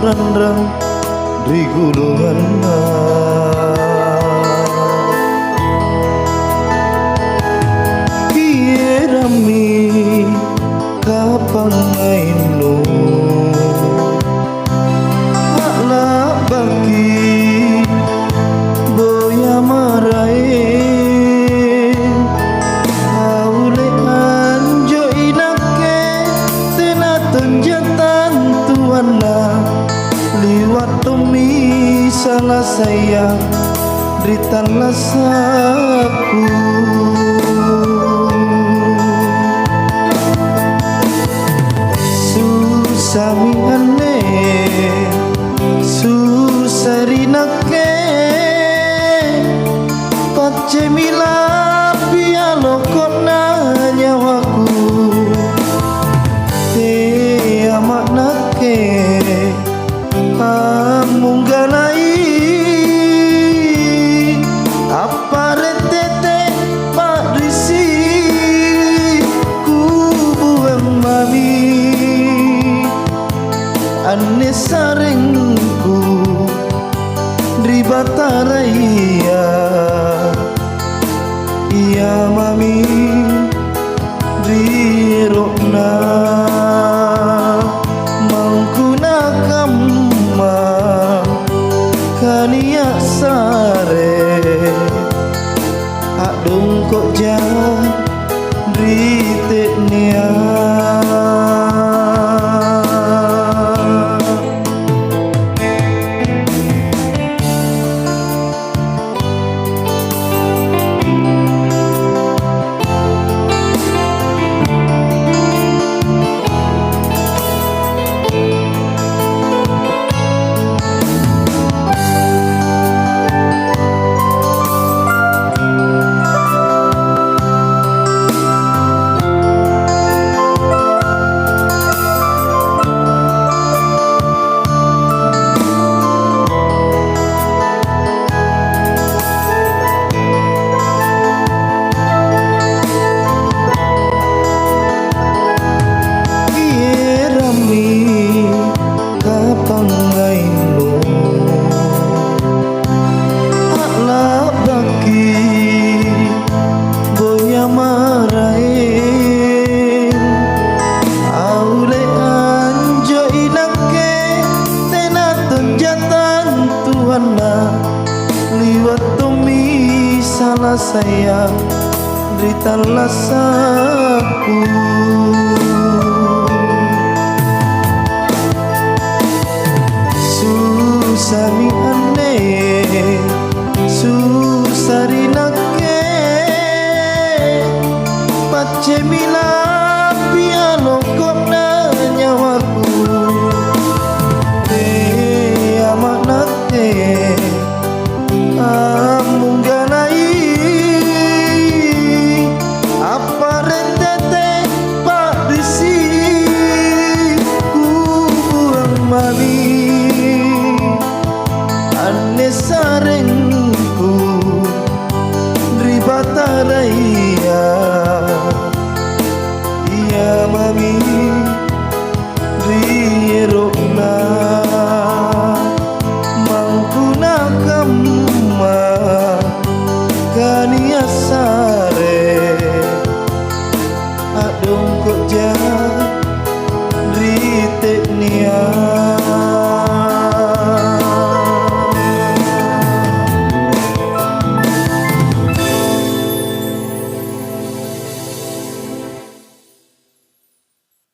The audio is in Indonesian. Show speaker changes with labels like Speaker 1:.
Speaker 1: randang di gulungan Kirami kapang ngaino Akla bagi boya marai Haule anjo inake Tenaton jatan tuana Liwat tumi salah saya Dritala saku Susami ane Susari nake Pace mila pialo kona nyawaku Te amak nake Amung ganai Apa retete pak risi Kubu mami Ane sarengku Dribataraya Iya mami Drirokna Mangkuna kamma Kania sare Adung kok jah Driteknia Liwat tumi salah saya Dritala saku Susami ane Susari nake Pace mila